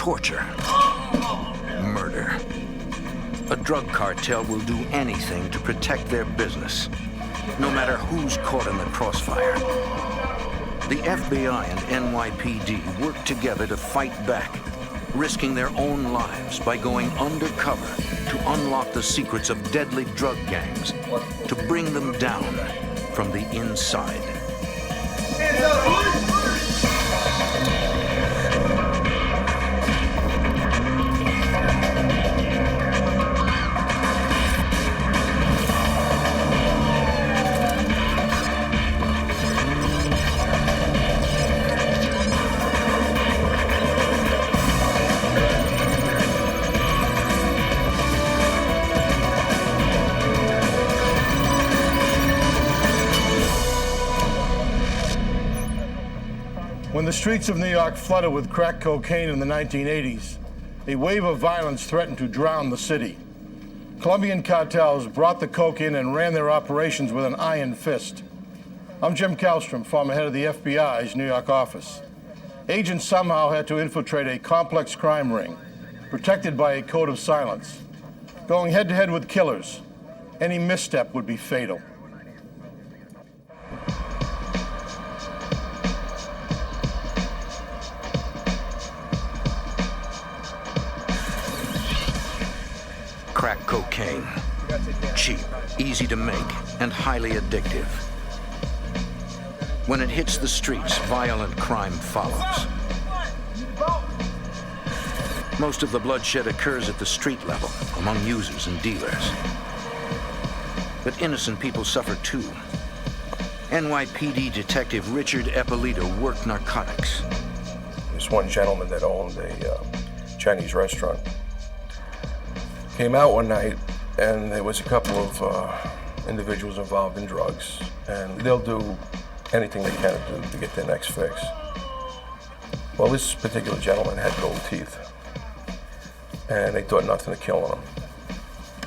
torture, murder. A drug cartel will do anything to protect their business, no matter who's caught in the crossfire. The FBI and NYPD work together to fight back, risking their own lives by going undercover to unlock the secrets of deadly drug gangs, to bring them down from the inside. When the streets of New York flooded with crack cocaine in the 1980s, a wave of violence threatened to drown the city. Colombian cartels brought the coke in and ran their operations with an iron fist. I'm Jim Kallstrom, former head of the FBI's New York office. Agents somehow had to infiltrate a complex crime ring, protected by a code of silence. Going head-to-head with killers, any misstep would be fatal. Crack cocaine. Cheap, easy to make, and highly addictive. When it hits the streets, violent crime follows. Most of the bloodshed occurs at the street level, among users and dealers. But innocent people suffer too. NYPD detective Richard Ippolito worked narcotics. There's one gentleman that owned a Chinese restaurant. Came out one night, and there was a couple of individuals involved in drugs, and they'll do anything they can do to get their next fix. Well, this particular gentleman had gold teeth, and they thought nothing of killing him.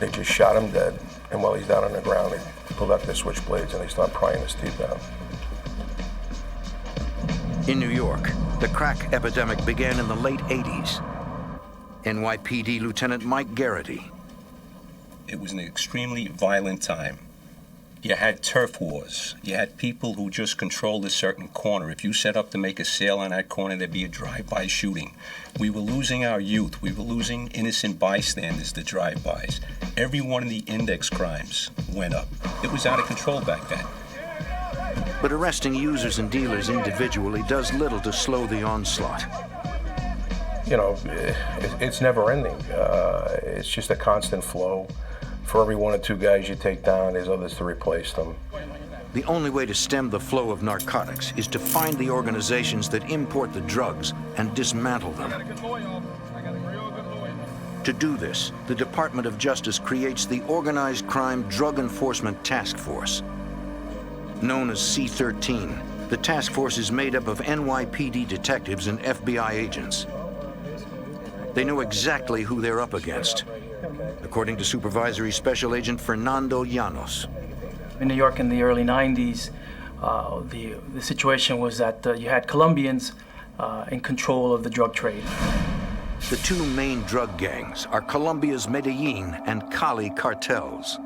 They just shot him dead, and while he's down on the ground, they pulled out their switchblades and they started prying his teeth out. In New York, the crack epidemic began in the late 80s. NYPD Lieutenant Mike Garrity. It was an extremely violent time. You had turf wars. You had people who just controlled a certain corner. If you set up to make a sale on that corner, there'd be a drive-by shooting. We were losing our youth. We were losing innocent bystanders to drive-bys. Every one of the index crimes went up. It was out of control back then. But arresting users and dealers individually does little to slow the onslaught. You know, it's never ending. It's just a constant flow. For every one or two guys you take down, there's others to replace them. The only way to stem the flow of narcotics is to find the organizations that import the drugs and dismantle them. To do this, the Department of Justice creates the Organized Crime Drug Enforcement Task Force. Known as C-13, the task force is made up of NYPD detectives and FBI agents. They know exactly who they're up against, according to Supervisory Special Agent Fernando Llanos. In New York in the early 90s, the situation was that you had Colombians in control of the drug trade. The two main drug gangs are Colombia's Medellín and Cali cartels.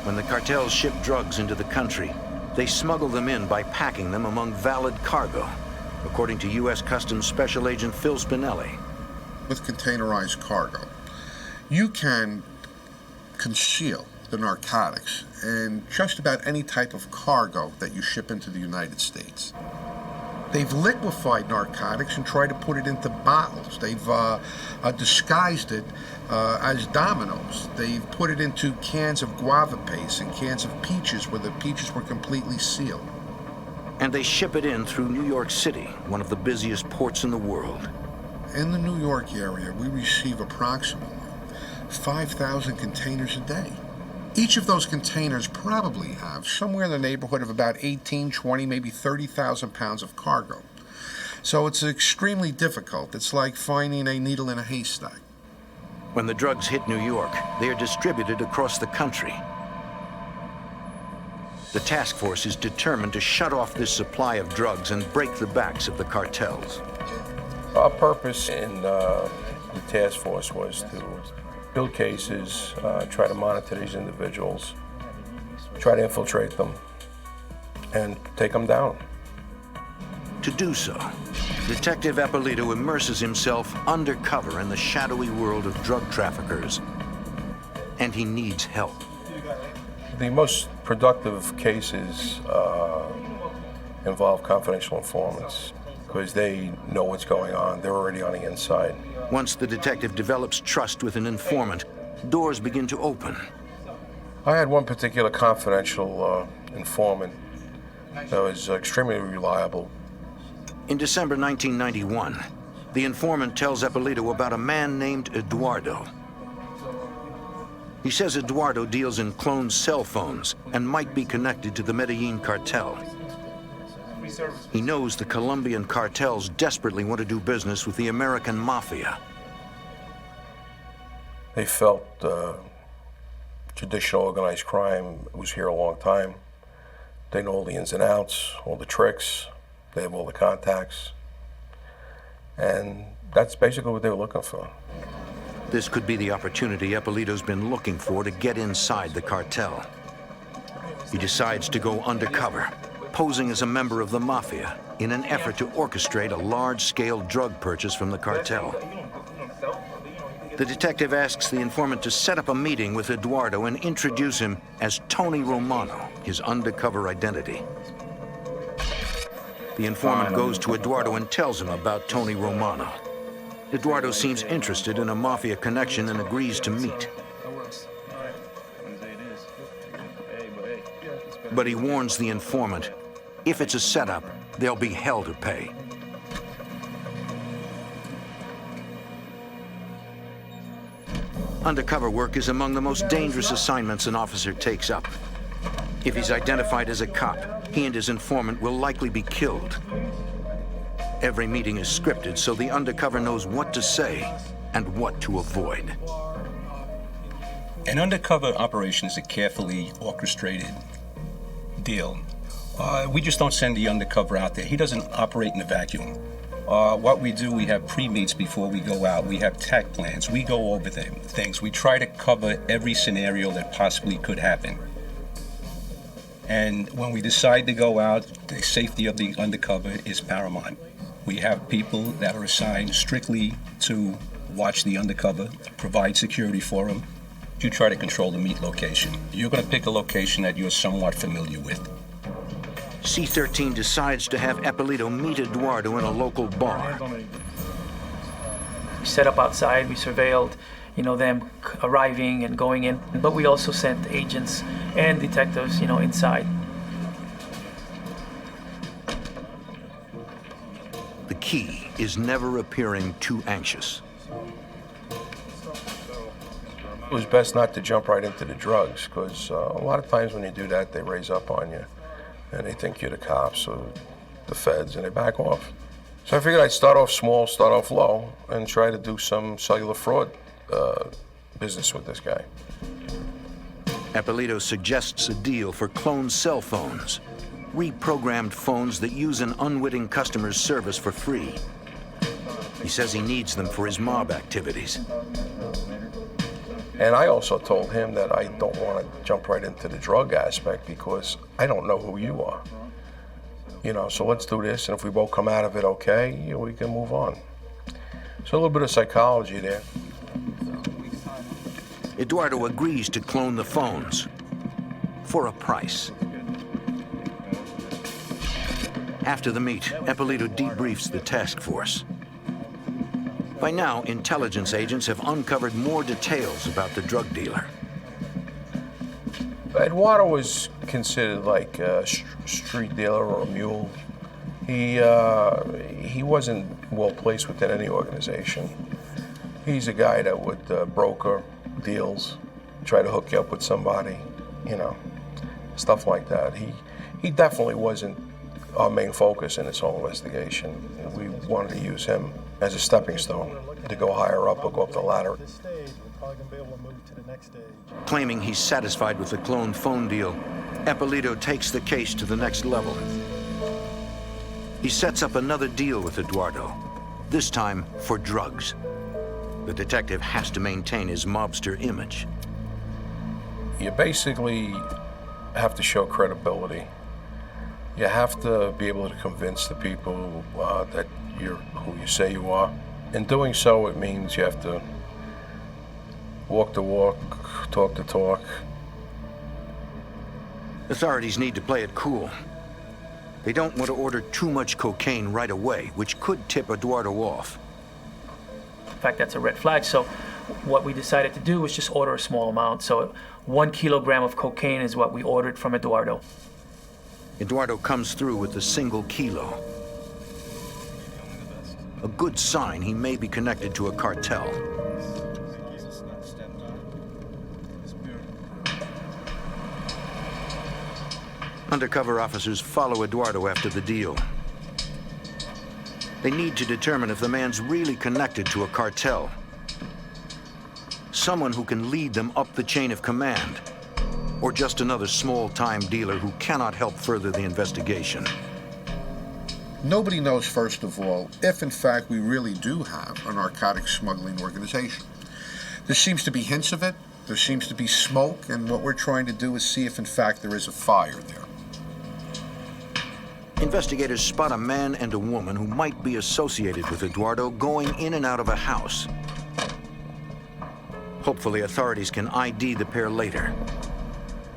When the cartels ship drugs into the country, they smuggle them in by packing them among valid cargo, according to U.S. Customs Special Agent Phil Spinelli. With containerized cargo, you can conceal the narcotics in just about any type of cargo that you ship into the United States. They've liquefied narcotics and tried to put it into bottles. They've disguised it as dominoes. They've put it into cans of guava paste and cans of peaches where the peaches were completely sealed. And they ship it in through New York City, one of the busiest ports in the world. In the New York area, we receive approximately 5,000 containers a day. Each of those containers probably have somewhere in the neighborhood of about 18, 20, maybe 30,000 pounds of cargo. So it's extremely difficult. It's like finding a needle in a haystack. When the drugs hit New York, they are distributed across the country. The task force is determined to shut off this supply of drugs and break the backs of the cartels. Our purpose in the task force was to build cases, try to monitor these individuals, try to infiltrate them, and take them down. To do so, Detective Eppolito immerses himself undercover in the shadowy world of drug traffickers, and he needs help. The most productive cases involve confidential informants because they know what's going on. They're already on the inside. Once the detective develops trust with an informant, doors begin to open. I had one particular confidential informant that was extremely reliable. In December 1991, the informant tells Eppolito about a man named Eduardo. He says Eduardo deals in cloned cell phones and might be connected to the Medellín Cartel. He knows the Colombian cartels desperately want to do business with the American mafia. They felt traditional organized crime was here a long time. They know all the ins and outs, all the tricks. They have all the contacts. And that's basically what they were looking for. This could be the opportunity Eppolito's been looking for to get inside the cartel. He decides to go undercover, posing as a member of the mafia in an effort to orchestrate a large-scale drug purchase from the cartel. The detective asks the informant to set up a meeting with Eduardo and introduce him as Tony Romano, his undercover identity. The informant goes to Eduardo and tells him about Tony Romano. Eduardo seems interested in a mafia connection and agrees to meet. But he warns the informant, if it's a setup, there'll be hell to pay. Undercover work is among the most dangerous assignments an officer takes up. If he's identified as a cop, he and his informant will likely be killed. Every meeting is scripted so the undercover knows what to say and what to avoid. An undercover operation is a carefully orchestrated deal. We just don't send the undercover out there. He doesn't operate in a vacuum. What we do, we have pre-meets before we go out. We have tack plans. We go over things. We try to cover every scenario that possibly could happen. And when we decide to go out, the safety of the undercover is paramount. We have people that are assigned strictly to watch the undercover, provide security for them. You try to control the meet location. You're going to pick a location that you're somewhat familiar with. C-13 decides to have Eppolito meet Eduardo in a local bar. We set up outside, we surveilled, them arriving and going in, but we also sent agents and detectives, inside. The key is never appearing too anxious. It was best not to jump right into the drugs, because a lot of times when you do that, they raise up on you, and they think you're the cops or the feds, and they back off. So I figured I'd start off small, start off low, and try to do some cellular fraud business with this guy. Eppolito suggests a deal for cloned cell phones, reprogrammed phones that use an unwitting customer's service for free. He says he needs them for his mob activities. And I also told him that I don't want to jump right into the drug aspect because I don't know who you are. So let's do this, and if we both come out of it okay, we can move on. So a little bit of psychology there. Eduardo agrees to clone the phones for a price. After the meet, Eppolito debriefs the task force. By now, intelligence agents have uncovered more details about the drug dealer. Eduardo was considered like a street dealer or a mule. He wasn't well placed within any organization. He's a guy that would broker deals, try to hook you up with somebody, stuff like that. He definitely wasn't our main focus in this whole investigation. We wanted to use him as a stepping stone to go higher up or go up the ladder. Claiming he's satisfied with the cloned phone deal, Eppolito takes the case to the next level. He sets up another deal with Eduardo, this time for drugs. The detective has to maintain his mobster image. You basically have to show credibility. You have to be able to convince the people that you're who you say you are. In doing so, it means you have to walk the walk, talk the talk. Authorities need to play it cool. They don't want to order too much cocaine right away, which could tip Eduardo off. In fact, that's a red flag. So what we decided to do was just order a small amount. So 1 kilogram of cocaine is what we ordered from Eduardo. Eduardo comes through with a single kilo. A good sign he may be connected to a cartel. Undercover officers follow Eduardo after the deal. They need to determine if the man's really connected to a cartel. Someone who can lead them up the chain of command, or just another small-time dealer who cannot help further the investigation. Nobody knows, first of all, if in fact we really do have a narcotic smuggling organization. There seems to be hints of it, there seems to be smoke, and what we're trying to do is see if in fact there is a fire there. Investigators spot a man and a woman who might be associated with Eduardo going in and out of a house. Hopefully, authorities can ID the pair later.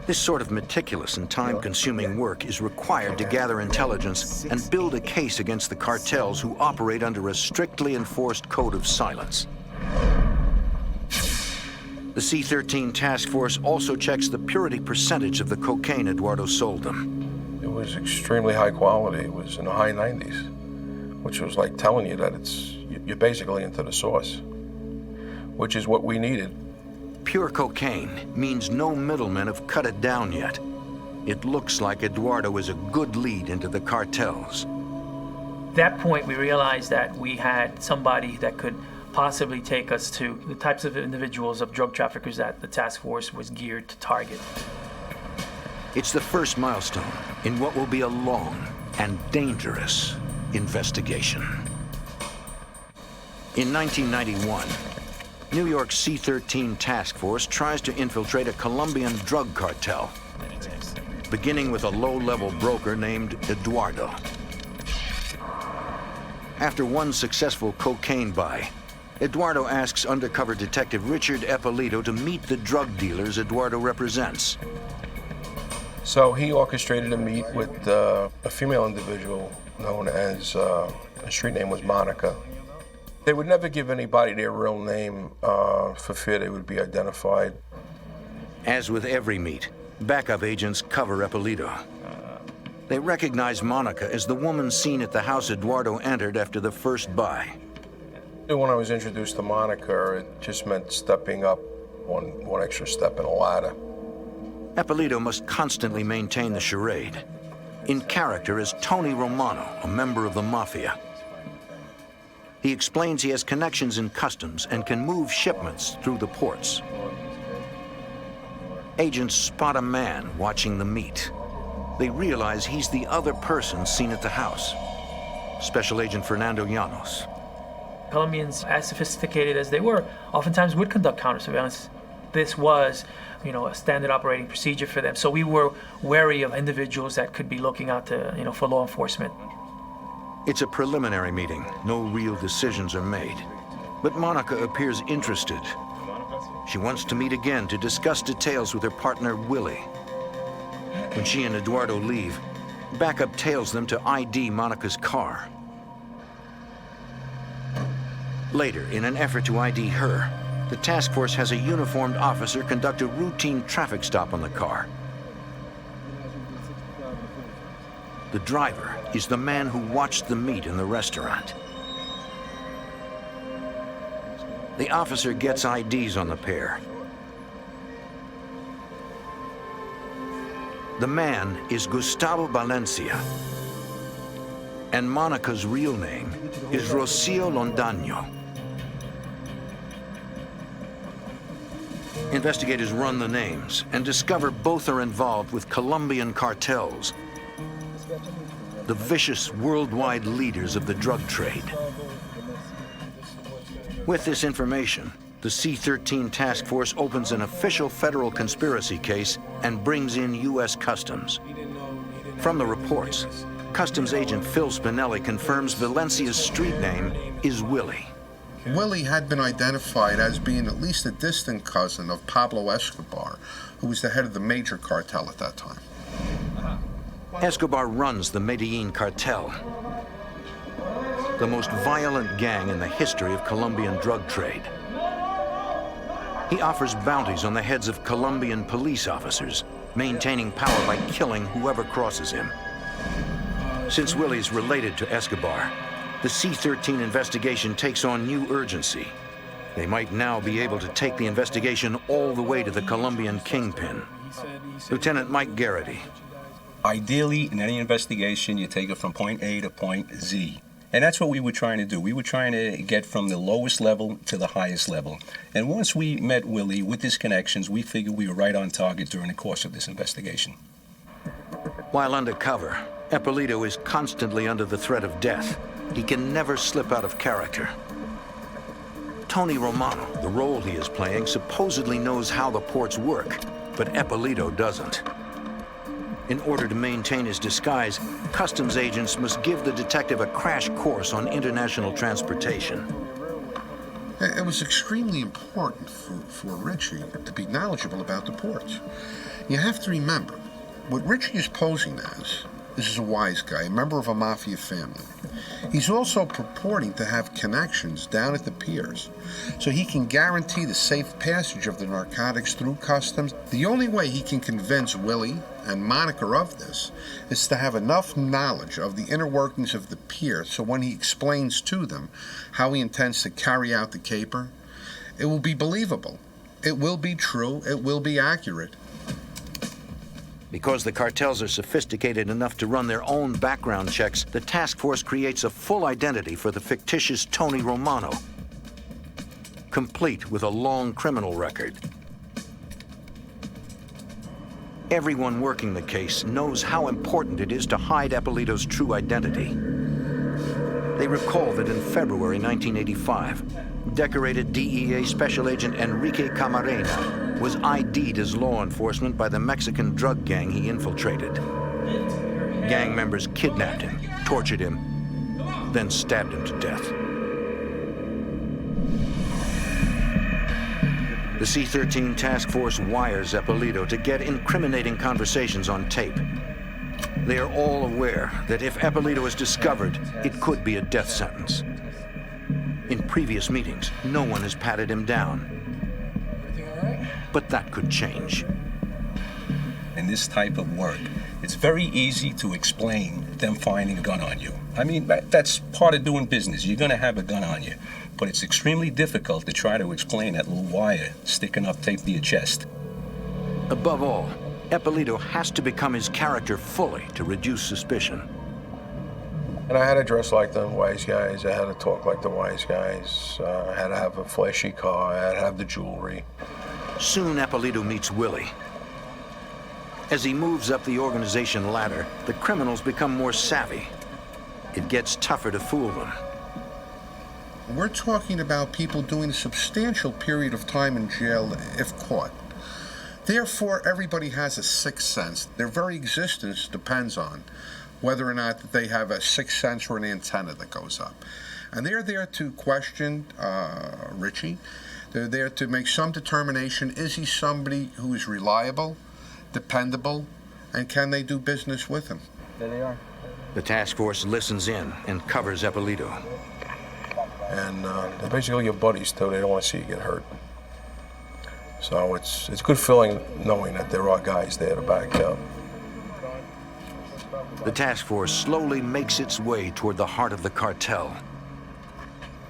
This sort of meticulous and time-consuming work is required to gather intelligence and build a case against the cartels who operate under a strictly enforced code of silence. The C-13 task force also checks the purity percentage of the cocaine Eduardo sold them. It was extremely high quality. It was in the high 90s, which was like telling you that you're basically into the source, which is what we needed. Pure cocaine means no middlemen have cut it down yet. It looks like Eduardo is a good lead into the cartels. At that point, we realized that we had somebody that could possibly take us to the types of individuals, of drug traffickers that the task force was geared to target. It's the first milestone in what will be a long and dangerous investigation. In 1991, New York's C-13 task force tries to infiltrate a Colombian drug cartel, beginning with a low-level broker named Eduardo. After one successful cocaine buy, Eduardo asks undercover detective Richard Eppolito to meet the drug dealers Eduardo represents. So he orchestrated a meet with a female individual known as, her street name was Monica. They would never give anybody their real name for fear they would be identified. As with every meet, backup agents cover Eppolito. They recognize Monica as the woman seen at the house Eduardo entered after the first buy. When I was introduced to Monica, it just meant stepping up one extra step in a ladder. Eppolito must constantly maintain the charade, in character as Tony Romano, a member of the Mafia. He explains he has connections in customs and can move shipments through the ports. Agents spot a man watching the meet. They realize he's the other person seen at the house, Special Agent Fernando Llanos. Colombians, as sophisticated as they were, oftentimes would conduct counter-surveillance. This was, a standard operating procedure for them. So we were wary of individuals that could be looking out to, for law enforcement. It's a preliminary meeting. No real decisions are made. But Monica appears interested. She wants to meet again to discuss details with her partner, Willie. When she and Eduardo leave, backup tails them to ID Monica's car. Later, in an effort to ID her, the task force has a uniformed officer conduct a routine traffic stop on the car. The driver is the man who watched the meet in the restaurant. The officer gets IDs on the pair. The man is Gustavo Valencia, and Monica's real name is Rocio Londaño. Investigators run the names and discover both are involved with Colombian cartels, the vicious worldwide leaders of the drug trade. With this information, the C-13 task force opens an official federal conspiracy case and brings in U.S. Customs. From the reports, Customs agent Phil Spinelli confirms Valencia's street name is Willie. Willie had been identified as being at least a distant cousin of Pablo Escobar, who was the head of the major cartel at that time. Escobar runs the Medellín Cartel, the most violent gang in the history of Colombian drug trade. He offers bounties on the heads of Colombian police officers, maintaining power by killing whoever crosses him. Since Willie's related to Escobar, the C-13 investigation takes on new urgency. They might now be able to take the investigation all the way to the Colombian kingpin. Lieutenant Mike Garrity. Ideally, in any investigation, you take it from point A to point Z. And that's what we were trying to do. We were trying to get from the lowest level to the highest level. And once we met Willie with his connections, we figured we were right on target during the course of this investigation. While undercover, Eppolito is constantly under the threat of death. He can never slip out of character. Tony Romano, the role he is playing, supposedly knows how the ports work, but Eppolito doesn't. In order to maintain his disguise, customs agents must give the detective a crash course on international transportation. It was extremely important for Richie to be knowledgeable about the ports. You have to remember, what Richie is posing as is a wise guy, a member of a mafia family. He's also purporting to have connections down at the piers, so he can guarantee the safe passage of the narcotics through customs. The only way he can convince Willie and Monica of this is to have enough knowledge of the inner workings of the pier, so when he explains to them how he intends to carry out the caper, it will be believable. It will be true. It will be accurate. Because the cartels are sophisticated enough to run their own background checks, the task force creates a full identity for the fictitious Tony Romano, complete with a long criminal record. Everyone working the case knows how important it is to hide Eppolito's true identity. They recall that in February 1985, decorated DEA Special Agent Enrique Camarena was ID'd as law enforcement by the Mexican drug gang he infiltrated. Gang members kidnapped him, tortured him, then stabbed him to death. The C-13 task force wires Eppolito to get incriminating conversations on tape. They are all aware that if Eppolito is discovered, it could be a death sentence. In previous meetings, no one has patted him down. But that could change. In this type of work, it's very easy to explain them finding a gun on you. I mean, that's part of doing business. You're going to have a gun on you. But it's extremely difficult to try to explain that little wire sticking up taped to your chest. Above all, Eppolito has to become his character fully to reduce suspicion. And I had to dress like the wise guys. I had to talk like the wise guys. I had to have a flashy car. I had to have the jewelry. Soon, Eppolito meets Willie. As he moves up the organization ladder, the criminals become more savvy. It gets tougher to fool them. We're talking about people doing a substantial period of time in jail if caught. Therefore, everybody has a sixth sense. Their very existence depends on whether or not they have a sixth sense or an antenna that goes up. And they're there to question Richie. They're there to make some determination. Is he somebody who is reliable, dependable, and can they do business with him? There they are. The task force listens in and covers Eppolito. And they're basically your buddies, too. They don't want to see you get hurt. So it's a good feeling knowing that there are guys there to back you up. The task force slowly makes its way toward the heart of the cartel,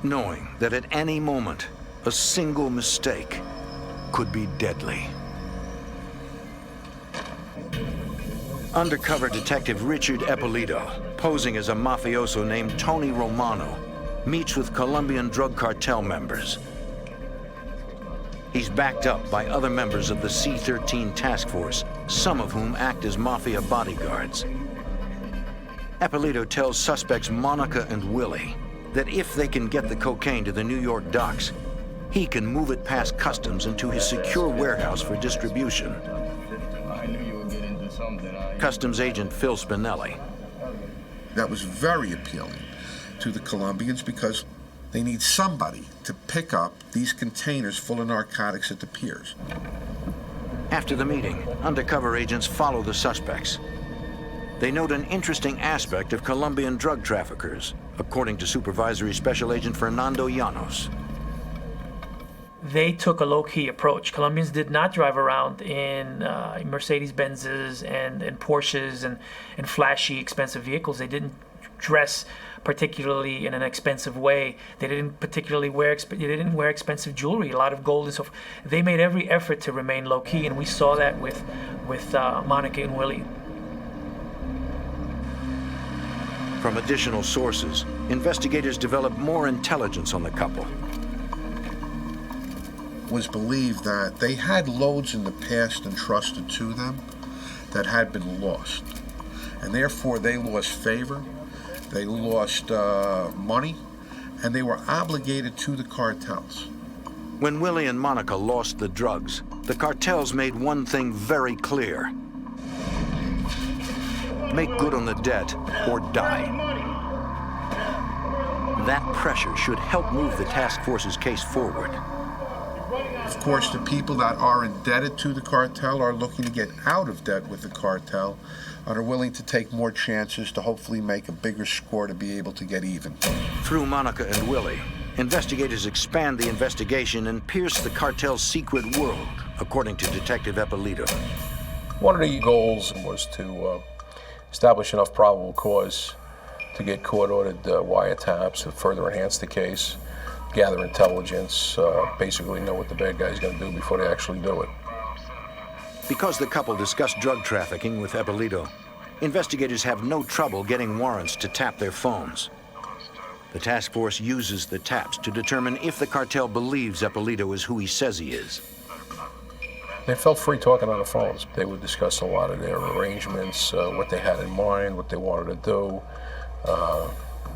knowing that at any moment, a single mistake could be deadly. Undercover detective Richard Eppolito, posing as a mafioso named Tony Romano, meets with Colombian drug cartel members. He's backed up by other members of the C-13 task force, some of whom act as mafia bodyguards. Eppolito tells suspects Monica and Willie that if they can get the cocaine to the New York docks, he can move it past customs into his secure warehouse for distribution. Customs agent Phil Spinelli. That was very appealing to the Colombians because they need somebody to pick up these containers full of narcotics at the piers. After the meeting, undercover agents follow the suspects. They note an interesting aspect of Colombian drug traffickers, according to Supervisory Special Agent Fernando Llanos. They took a low-key approach. Colombians did not drive around in Mercedes-Benzes and Porsches and flashy, expensive vehicles. They didn't dress particularly in an expensive way. They didn't particularly wear expensive jewelry, a lot of gold and so forth. They made every effort to remain low-key, and we saw that with Monica and Willie. From additional sources, investigators developed more intelligence on the couple. Was believed that they had loads in the past entrusted to them that had been lost. And therefore they lost favor, they lost money, and they were obligated to the cartels. When Willie and Monica lost the drugs, the cartels made one thing very clear. Make good on the debt or die. That pressure should help move the task force's case forward. Of course, the people that are indebted to the cartel are looking to get out of debt with the cartel and are willing to take more chances to hopefully make a bigger score to be able to get even. Through Monica and Willie, investigators expand the investigation and pierce the cartel's secret world, according to Detective Eppolito. One of the goals was to establish enough probable cause to get court-ordered wiretaps to further enhance the case, gather intelligence, basically know what the bad guy's going to do before they actually do it. Because the couple discussed drug trafficking with Eppolito, investigators have no trouble getting warrants to tap their phones. The task force uses the taps to determine if the cartel believes Eppolito is who he says he is. They felt free talking on the phones. They would discuss a lot of their arrangements, what they had in mind, what they wanted to do,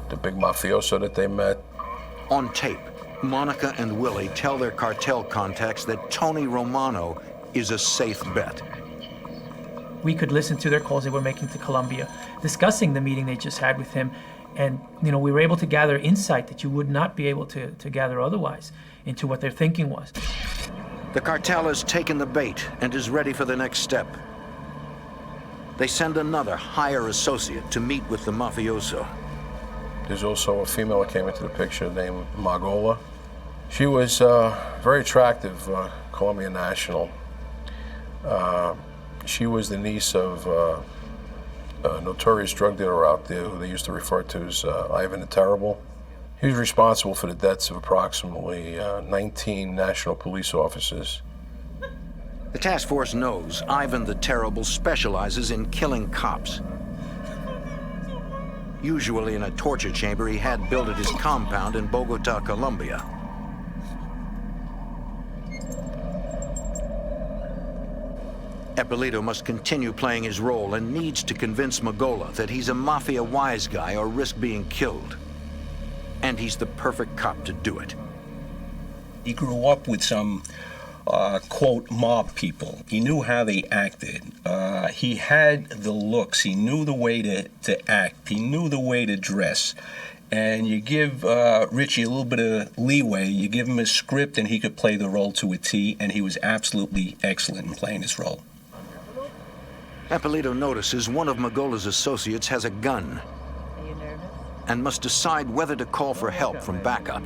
the big mafioso that they met. On tape, Monica and Willie tell their cartel contacts that Tony Romano is a safe bet. We could listen to their calls they were making to Colombia, discussing the meeting they just had with him, and we were able to gather insight that you would not be able to gather otherwise into what their thinking was. The cartel has taken the bait and is ready for the next step. They send another higher associate to meet with the mafioso. There's also a female that came into the picture named Magola. She was very attractive, Colombian national. She was the niece of a notorious drug dealer out there who they used to refer to as Ivan the Terrible. He was responsible for the deaths of approximately 19 national police officers. The task force knows Ivan the Terrible specializes in killing cops. Usually in a torture chamber he had built at his compound in Bogota, Colombia. Eppolito must continue playing his role and needs to convince Magola that he's a mafia wise guy or risk being killed. And he's the perfect cop to do it. He grew up with some, quote, mob people. He knew how they acted. He had the looks. He knew the way to act. He knew the way to dress. And you give Richie a little bit of leeway. You give him a script and he could play the role to a T, and he was absolutely excellent in playing his role. Eppolito notices one of Magola's associates has a gun and must decide whether to call for help from backup.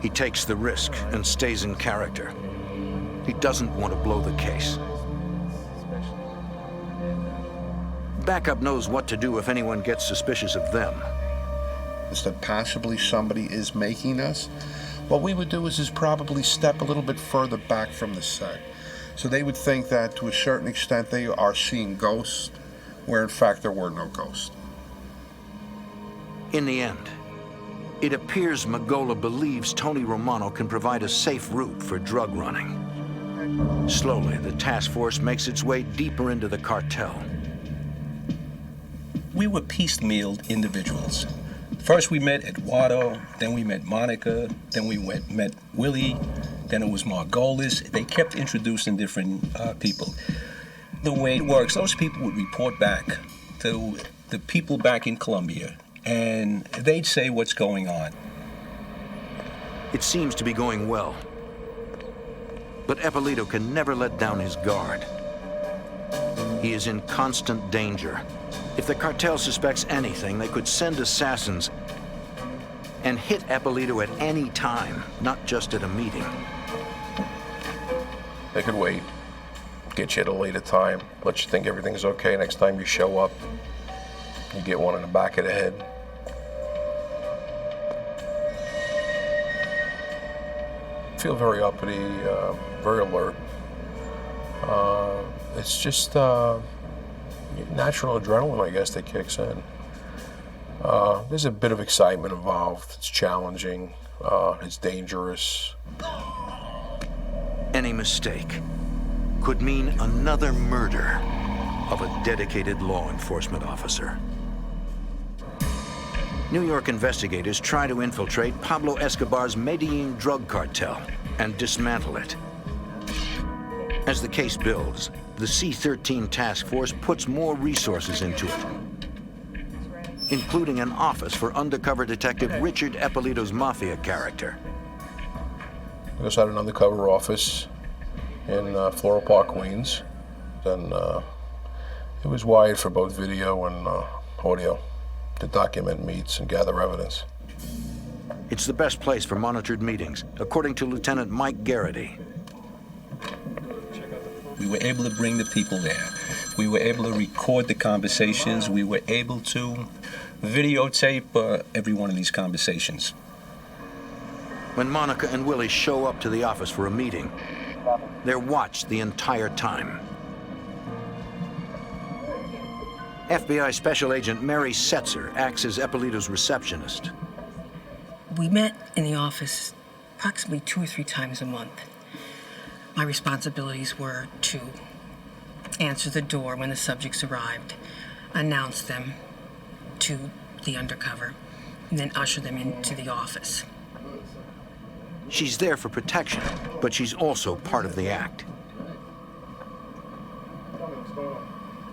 He takes the risk and stays in character. He doesn't want to blow the case. Backup knows what to do if anyone gets suspicious of them. Is that possibly somebody is making us? What we would do is probably step a little bit further back from the set. So they would think that to a certain extent they are seeing ghosts, where in fact there were no ghosts. In the end, it appears Magola believes Tony Romano can provide a safe route for drug running. Slowly, the task force makes its way deeper into the cartel. We were piecemealed individuals. First we met Eduardo, then we met Monica, then we met Willie, then it was Margolis. They kept introducing different people. The way it works, those people would report back to the people back in Colombia, and they'd say what's going on. It seems to be going well. But Eppolito can never let down his guard. He is in constant danger. If the cartel suspects anything, they could send assassins and hit Eppolito at any time, not just at a meeting. They could wait, get you at a later time, let you think everything's okay. Next time you show up, you get one in the back of the head. I feel very uppity, very alert. It's just natural adrenaline, I guess, that kicks in. There's a bit of excitement involved. It's challenging. It's dangerous. Any mistake could mean another murder of a dedicated law enforcement officer. New York investigators try to infiltrate Pablo Escobar's Medellín drug cartel and dismantle it. As the case builds, the C-13 task force puts more resources into it, including an office for undercover detective Richard Eppolito's mafia character. We also had an undercover office in Floral Park, Queens. Then it was wired for both video and audio to document meets and gather evidence. It's the best place for monitored meetings, according to Lieutenant Mike Garrity. We were able to bring the people there. We were able to record the conversations. We were able to videotape every one of these conversations. When Monica and Willie show up to the office for a meeting, they're watched the entire time. FBI Special Agent Mary Setzer acts as Eppolito's receptionist. We met in the office approximately 2 or 3 times a month. My responsibilities were to answer the door when the subjects arrived, announce them to the undercover, and then usher them into the office. She's there for protection, but she's also part of the act.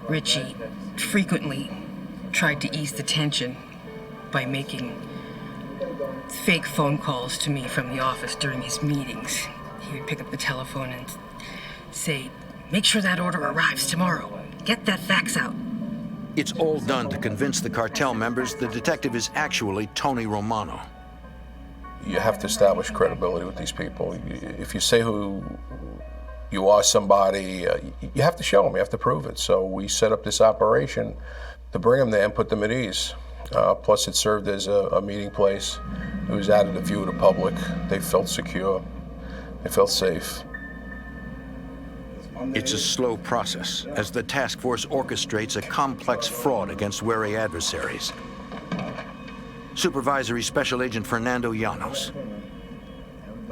Richie frequently tried to ease the tension by making fake phone calls to me from the office during his meetings. He would pick up the telephone and say, "Make sure that order arrives tomorrow. Get that fax out." It's all done to convince the cartel members the detective is actually Tony Romano. You have to establish credibility with these people. If you say who you are somebody, you have to show them, you have to prove it. So we set up this operation to bring them there and put them at ease. Plus it served as a meeting place. It was out of the view of the public. They felt secure. They felt safe. It's a slow process as the task force orchestrates a complex fraud against wary adversaries. Supervisory Special Agent Fernando Llanos.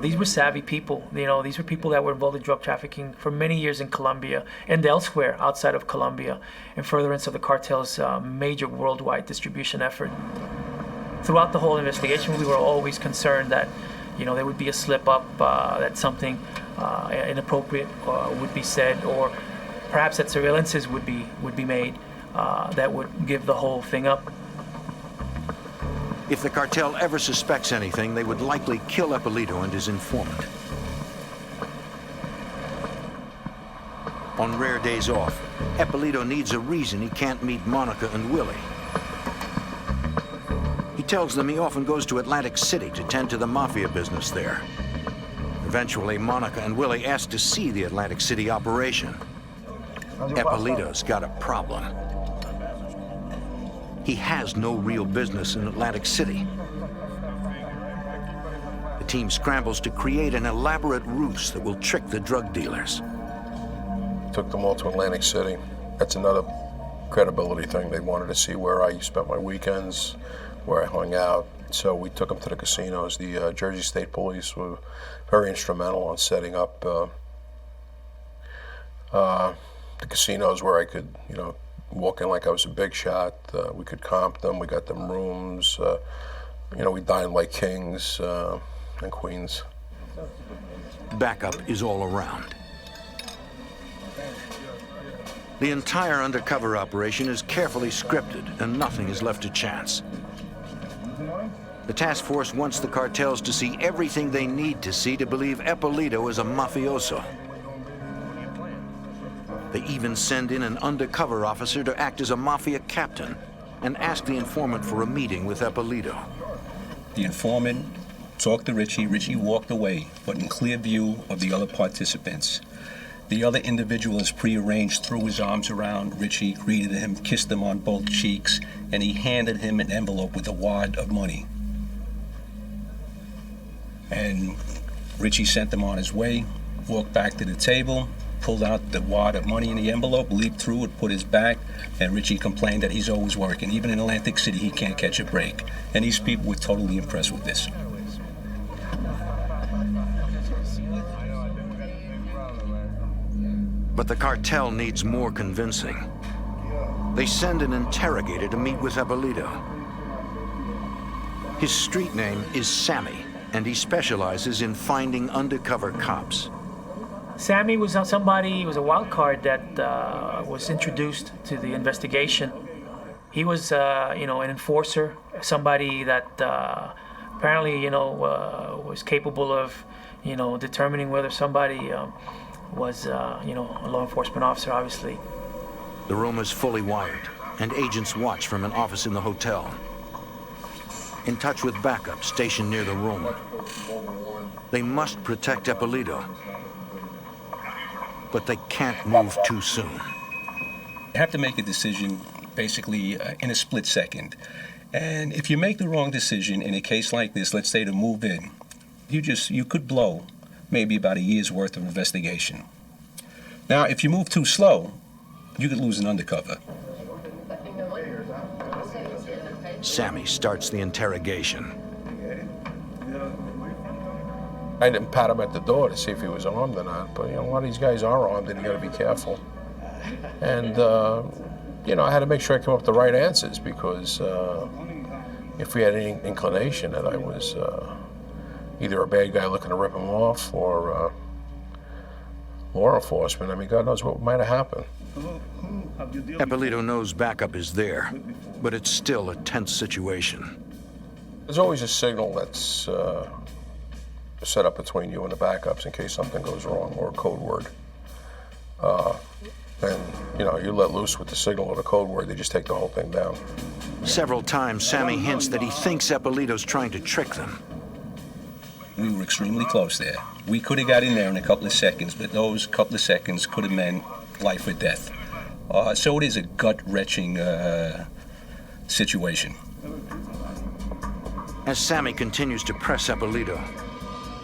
These were savvy people. These were people that were involved in drug trafficking for many years in Colombia and elsewhere outside of Colombia, in furtherance of the cartel's major worldwide distribution effort. Throughout the whole investigation, we were always concerned that there would be a slip-up, that something inappropriate would be said, or perhaps that surveillances would be made that would give the whole thing up. If the cartel ever suspects anything, they would likely kill Eppolito and his informant. On rare days off, Eppolito needs a reason he can't meet Monica and Willie. He tells them he often goes to Atlantic City to tend to the mafia business there. Eventually, Monica and Willie ask to see the Atlantic City operation. Eppolito's got a problem. He has no real business in Atlantic City. The team scrambles to create an elaborate ruse that will trick the drug dealers. Took them all to Atlantic City. That's another credibility thing. They wanted to see where I spent my weekends, where I hung out. So we took them to the casinos. The Jersey State Police were very instrumental on setting up the casinos where I could, walking like I was a big shot. We could comp them. We got them rooms. We dined like kings and queens. Backup is all around. The entire undercover operation is carefully scripted, and nothing is left to chance. The task force wants the cartels to see everything they need to see to believe Ippolito is a mafioso. They even send in an undercover officer to act as a mafia captain and ask the informant for a meeting with Ippolito. The informant talked to Richie. Richie walked away, but in clear view of the other participants. The other individual, as prearranged, threw his arms around Richie, greeted him, kissed him on both cheeks, and he handed him an envelope with a wad of money. And Richie sent him on his way, walked back to the table, pulled out the wad of money in the envelope, leaped through it, put his back, and Richie complained that he's always working. Even in Atlantic City, he can't catch a break. And these people were totally impressed with this. But the cartel needs more convincing. They send an interrogator to meet with Ippolito. His street name is Sammy, and he specializes in finding undercover cops. Sammy was somebody, he was a wild card that was introduced to the investigation. He was, an enforcer, somebody that apparently, was capable of, determining whether somebody was, a law enforcement officer, obviously. The room is fully wired, and agents watch from an office in the hotel. In touch with backup stationed near the room. They must protect Ippolito, but they can't move too soon. You have to make a decision basically in a split second. And if you make the wrong decision in a case like this, let's say to move in, you could blow maybe about a year's worth of investigation. Now, if you move too slow, you could lose an undercover. Sammy starts the interrogation. I didn't pat him at the door to see if he was armed or not, but a lot of these guys are armed and you gotta be careful. And I had to make sure I came up with the right answers because if we had any inclination that I was either a bad guy looking to rip him off or law enforcement, God knows what might have happened. Ippolito knows backup is there, but it's still a tense situation. There's always a signal that's set up between you and the backups in case something goes wrong, or a code word. And you let loose with the signal or the code word, they just take the whole thing down. Several times, Sammy hints that he thinks Ippolito's trying to trick them. We were extremely close there. We could have got in there in a couple of seconds, but those couple of seconds could have meant life or death. So it is a gut-wrenching situation. As Sammy continues to press Ippolito,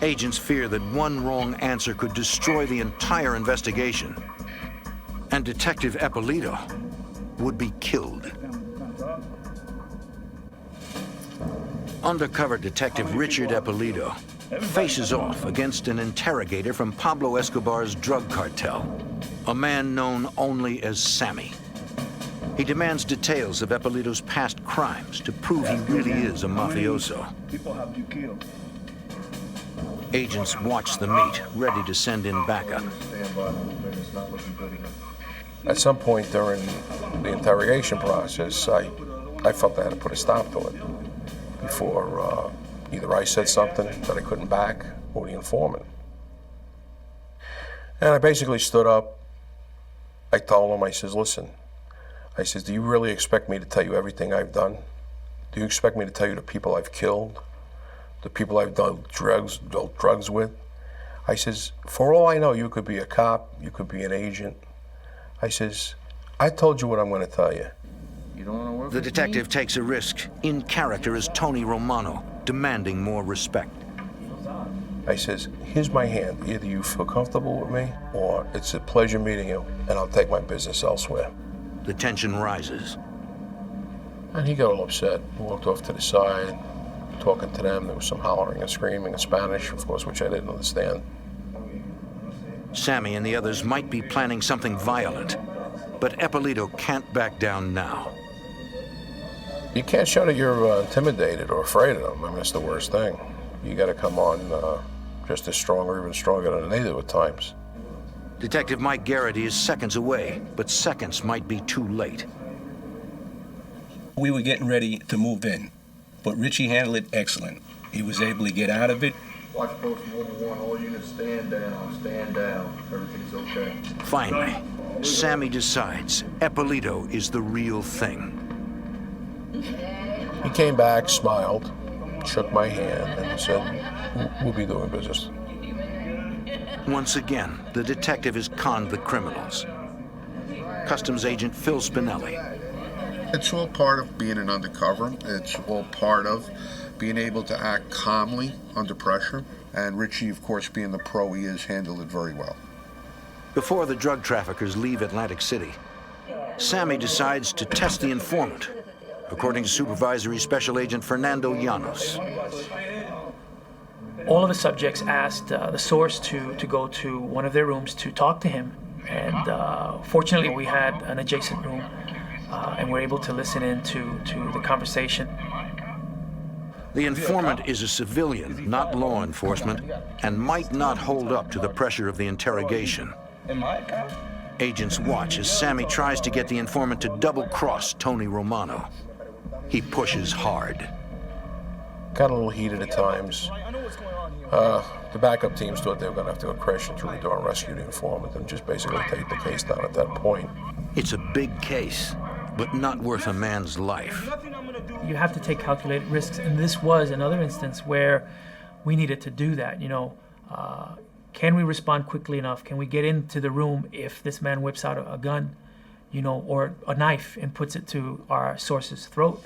agents fear that one wrong answer could destroy the entire investigation, and Detective Ippolito would be killed. Undercover Detective Richard Ippolito faces off against an interrogator from Pablo Escobar's drug cartel, a man known only as Sammy. He demands details of Ippolito's past crimes to prove he really is a mafioso. Agents watch the meet, ready to send in backup. At some point during the interrogation process, I felt I had to put a stop to it before either I said something that I couldn't back or the informant. And I basically stood up. I told him, I says, listen, I says, do you really expect me to tell you everything I've done? Do you expect me to tell you the people I've killed? The people I've dealt drugs with? I says, for all I know, you could be a cop, you could be an agent. I says, I told you what I'm going to tell you. The detective takes a risk, in character as Tony Romano, demanding more respect. I says, here's my hand. Either you feel comfortable with me, or it's a pleasure meeting you, and I'll take my business elsewhere. The tension rises. And he got all upset. He walked off to the side, talking to them. There was some hollering and screaming in Spanish, of course, which I didn't understand. Sammy and the others might be planning something violent, But Ippolito can't back down now. You can't show that you're intimidated or afraid of them. I mean, that's the worst thing. You got to come on just as strong or even stronger than they do at times. Detective Mike Garrity is seconds away, but seconds might be too late. We were getting ready to move in, but Richie handled it excellent. He was able to get out of it. Watch post number 1, all units stand down, stand down. Everything's okay. Finally, Sammy decides Ippolito is the real thing. He came back, smiled, shook my hand, and said, "We'll be doing business." Once again, the detective has conned the criminals. Customs agent Phil Spinelli. It's all part of being an undercover. It's all part of being able to act calmly under pressure. And Richie, of course, being the pro he is, handled it very well. Before the drug traffickers leave Atlantic City, Sammy decides to test the informant, according to Supervisory Special Agent Fernando Llanos. All of the subjects asked the source to go to one of their rooms to talk to him. And fortunately, we had an adjacent room, and we're able to listen in to the conversation. The informant is a civilian, not law enforcement, and might not hold up to the pressure of the interrogation. Agents watch as Sammy tries to get the informant to double-cross Tony Romano. He pushes hard. Got a little heated at times. The backup teams thought they were going to have to go crashing through the door and rescue the informant and just basically take the case down at that point. It's a big case, but not worth a man's life. You have to take calculated risks, and this was another instance where we needed to do that. Can we respond quickly enough? Can we get into the room if this man whips out a gun, or a knife and puts it to our source's throat?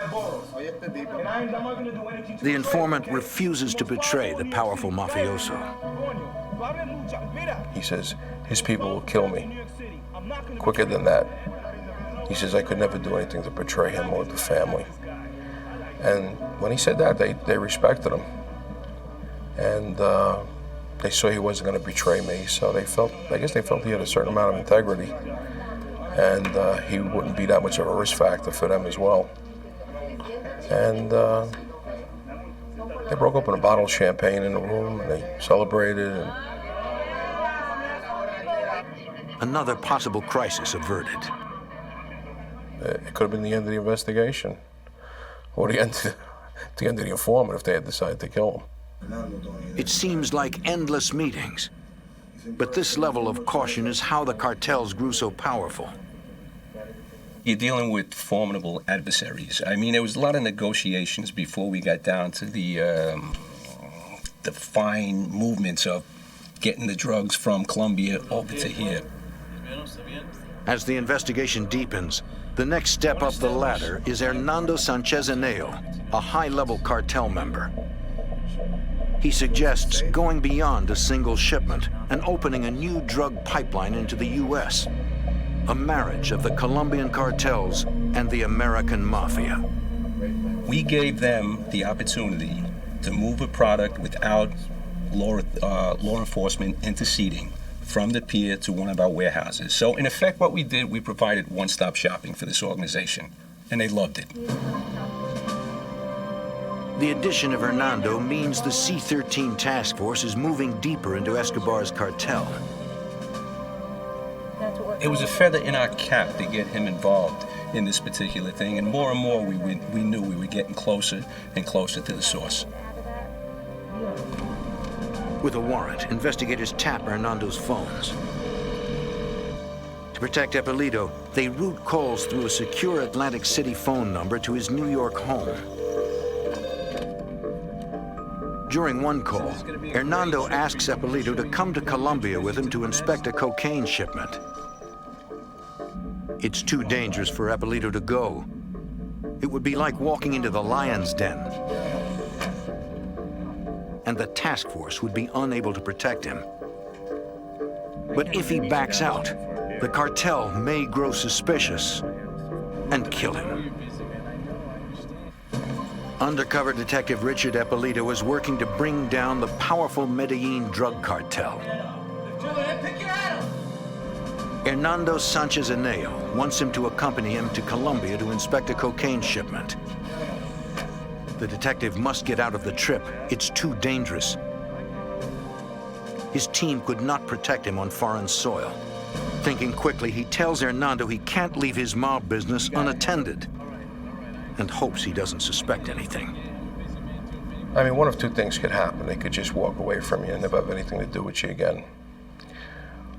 The informant refuses to betray the powerful mafioso. He says his people will kill me. Quicker than that. He says I could never do anything to betray him or the family. And when he said that, they respected him. And they saw he wasn't going to betray me, so I guess they felt he had a certain amount of integrity. And he wouldn't be that much of a risk factor for them as well. And they broke open a bottle of champagne in the room, and they celebrated. And Another possible crisis averted. it could have been the end of the investigation, or the end of the informant if they had decided to kill him. It seems like endless meetings, but this level of caution is how the cartels grew so powerful. You're dealing with formidable adversaries. I mean, there was a lot of negotiations before we got down to the fine movements of getting the drugs from Colombia over to here. As the investigation deepens, the next step up the ladder is Hernando Sanchez Eneo, a high-level cartel member. He suggests going beyond a single shipment and opening a new drug pipeline into the U.S., a marriage of the Colombian cartels and the American mafia. We gave them the opportunity to move a product without law enforcement interceding from the pier to one of our warehouses. So in effect, what we did, we provided one-stop shopping for this organization, and they loved it. The addition of Hernando means the C-13 task force is moving deeper into Escobar's cartel. It was a feather in our cap to get him involved in this particular thing, and more we knew we were getting closer and closer to the source. With a warrant, investigators tap Hernando's phones. To protect Ippolito, they route calls through a secure Atlantic City phone number to his New York home. During one call, Hernando asks Ippolito to come to Colombia with him to inspect a cocaine shipment. It's too dangerous for Ippolito to go. It would be like walking into the lion's den. And the task force would be unable to protect him. But if he backs out, the cartel may grow suspicious and kill him. Undercover Detective Richard Ippolito is working to bring down the powerful Medellín drug cartel. Hernando Sanchez Eneo wants him to accompany him to Colombia to inspect a cocaine shipment. The detective must get out of the trip. It's too dangerous. His team could not protect him on foreign soil. Thinking quickly, he tells Hernando he can't leave his mob business unattended and hopes he doesn't suspect anything. I mean, one of two things could happen. They could just walk away from you and never have anything to do with you again.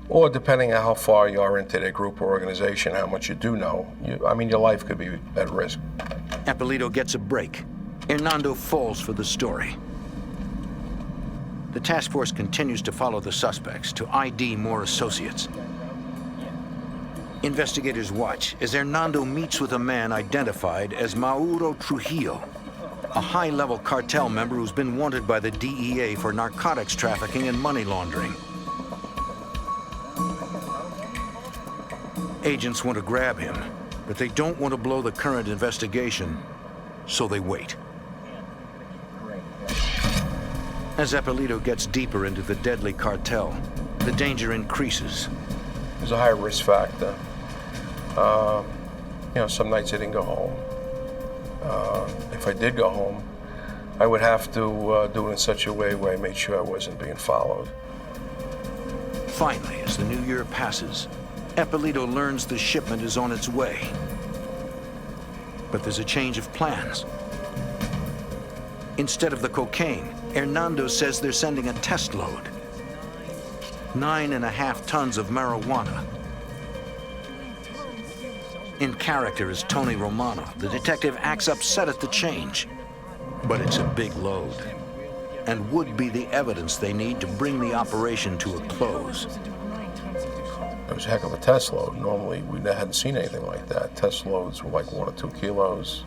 Or depending on how far you are into their group or organization, how much you do know, your life could be at risk. Eppolito gets a break. Hernando falls for the story. The task force continues to follow the suspects to ID more associates. Investigators watch as Hernando meets with a man identified as Mauro Trujillo, a high-level cartel member who's been wanted by the DEA for narcotics trafficking and money laundering. Agents want to grab him, but they don't want to blow the current investigation, so they wait. As Eppolito gets deeper into the deadly cartel, the danger increases. There's a higher risk factor. Some nights I didn't go home. If I did go home, I would have to do it in such a way where I made sure I wasn't being followed. Finally, as the new year passes, Eppolito learns the shipment is on its way. But there's a change of plans. Instead of the cocaine, Hernando says they're sending a test load. 9.5 tons of marijuana. In character as Tony Romano, the detective acts upset at the change. But it's a big load, and would be the evidence they need to bring the operation to a close. It was a heck of a test load. Normally, we hadn't seen anything like that. Test loads were like 1 or 2 kilos.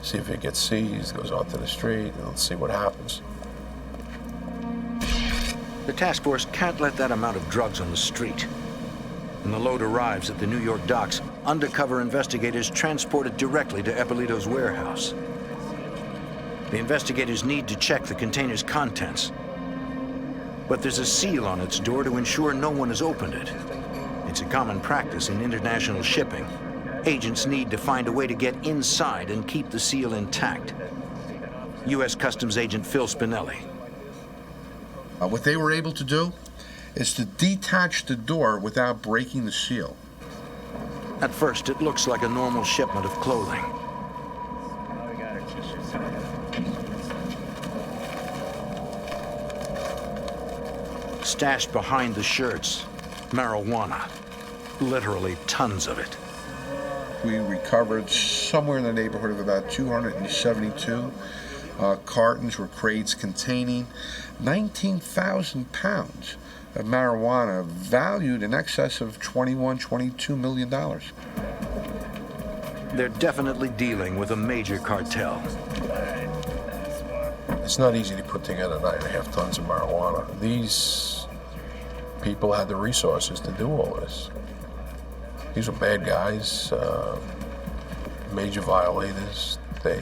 See if it gets seized, goes onto the street, and let's see what happens. The task force can't let that amount of drugs on the street. When the load arrives at the New York docks, undercover investigators transport it directly to Eppolito's warehouse. The investigators need to check the container's contents. But there's a seal on its door to ensure no one has opened it. It's a common practice in international shipping. Agents need to find a way to get inside and keep the seal intact. U.S. Customs Agent Phil Spinelli. What they were able to do is to detach the door without breaking the seal. At first, it looks like a normal shipment of clothing. Stashed behind the shirts, marijuana. Literally tons of it. We recovered somewhere in the neighborhood of about 272 cartons or crates containing 19,000 pounds of marijuana valued in excess of $22 million. They're definitely dealing with a major cartel. It's not easy to put together 9.5 tons of marijuana. These people had the resources to do all this. These were bad guys, major violators. They,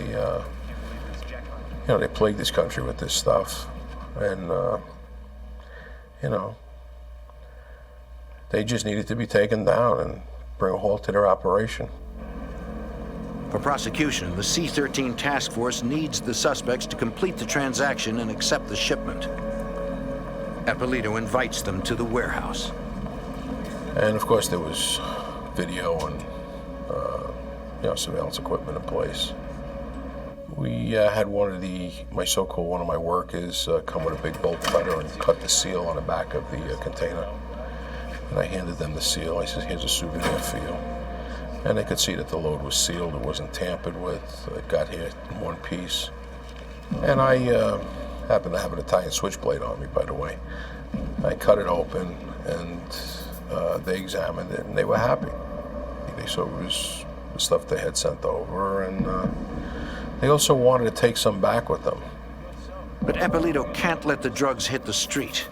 they plagued this country with this stuff, and they just needed to be taken down and bring a halt to their operation. For prosecution, the C-13 task force needs the suspects to complete the transaction and accept the shipment. Eppolito invites them to the warehouse. And of course there was video and surveillance equipment in place. We had one of my workers come with a big bolt cutter and cut the seal on the back of the container. And I handed them the seal. I said, here's a souvenir for you. And they could see that the load was sealed. It wasn't tampered with. It got here in one piece. And I happened to have an Italian switchblade on me, by the way. I cut it open, and they examined it, and they were happy. They saw it was the stuff they had sent over, and they also wanted to take some back with them. But Eppolito can't let the drugs hit the street,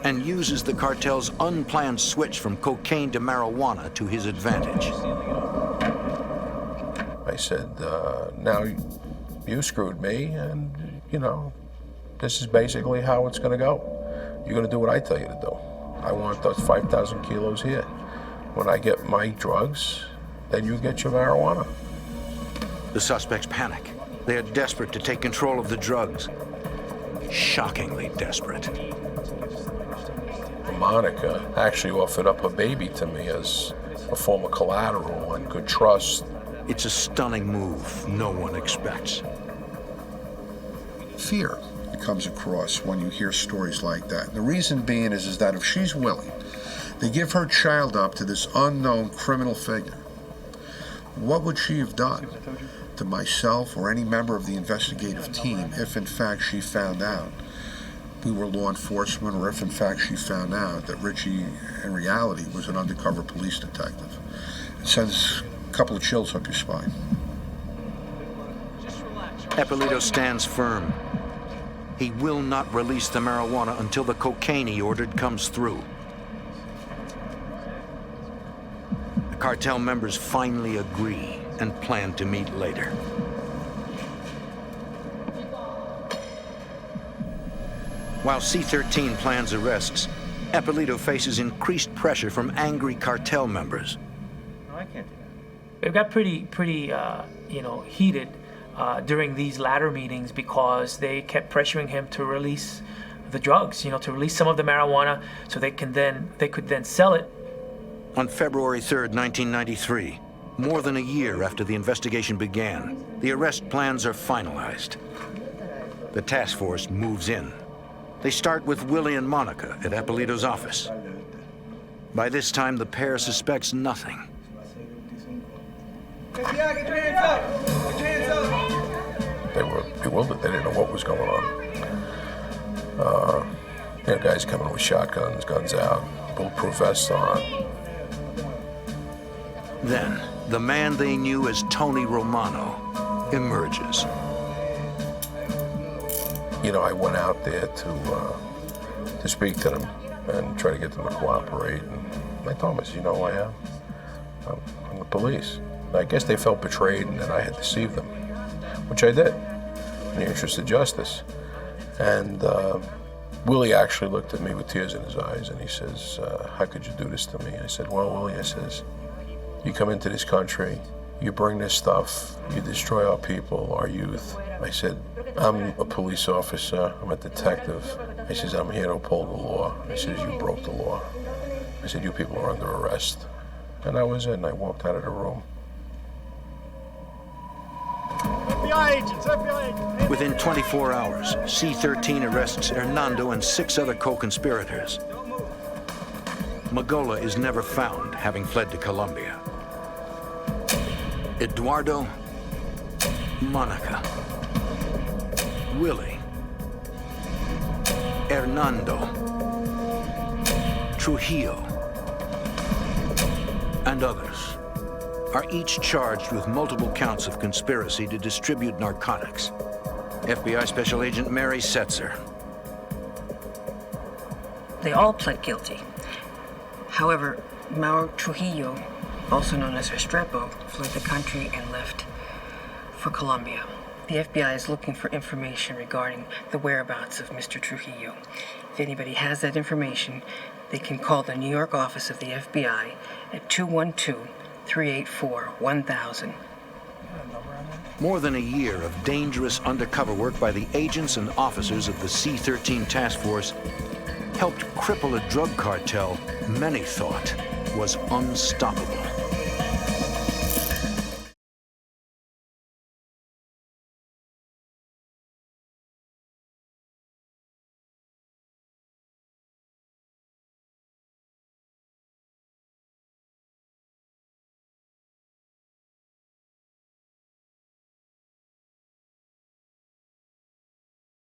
and uses the cartel's unplanned switch from cocaine to marijuana to his advantage. I said, now you screwed me, and this is basically how it's going to go. You're going to do what I tell you to do. I want those 5,000 kilos here. When I get my drugs, then you get your marijuana. The suspects panic. They are desperate to take control of the drugs. Shockingly desperate. Monica actually offered up her baby to me as a form of collateral and good trust. It's a stunning move no one expects. Fear comes across when you hear stories like that. The reason being is that if she's willing, they give her child up to this unknown criminal figure. What would she have done to myself or any member of the investigative team if in fact she found out we were law enforcement, or if in fact she found out that Richie in reality was an undercover police detective? It sends a couple of chills up your spine. Eppolito stands firm. He will not release the marijuana until the cocaine he ordered comes through. The cartel members finally agree and plan to meet later. While C-13 plans arrests, Eppolito faces increased pressure from angry cartel members. No, I can't do that. It got pretty heated during these latter meetings because they kept pressuring him to release the drugs, to release some of the marijuana so they could then sell it. On February 3rd, 1993, more than a year after the investigation began, the arrest plans are finalized. The task force moves in. They start with Willie and Monica at Eppolito's office. By this time, the pair suspects nothing. They were bewildered. They didn't know what was going on. Guys coming with shotguns, guns out, bulletproof vests on. Then, the man they knew as Tony Romano emerges. I went out there to speak to them and try to get them to cooperate. And I told them, I'm the police. And I guess they felt betrayed and that I had deceived them, which I did, in the interest of justice. And Willie actually looked at me with tears in his eyes and he says, how could you do this to me? I said, well, Willie, I says, you come into this country, you bring this stuff, you destroy our people, our youth. I said, I'm a police officer, I'm a detective. I says, I'm here to uphold the law. I says, you broke the law. I said, you people are under arrest. And I was in, I walked out of the room. FBI agents, FBI agents. Within 24 hours, C-13 arrests Hernando and 6 other co-conspirators. Magola is never found, having fled to Colombia. Eduardo, Monica, Willie, Hernando, Trujillo, and others are each charged with multiple counts of conspiracy to distribute narcotics. FBI Special Agent Mary Setzer. They all pled guilty. However, Mauro Trujillo, also known as Restrepo, fled the country and left for Colombia. The FBI is looking for information regarding the whereabouts of Mr. Trujillo. If anybody has that information, they can call the New York office of the FBI at 212-384-1000. More than a year of dangerous undercover work by the agents and officers of the C-13 task force helped cripple a drug cartel many thought was unstoppable.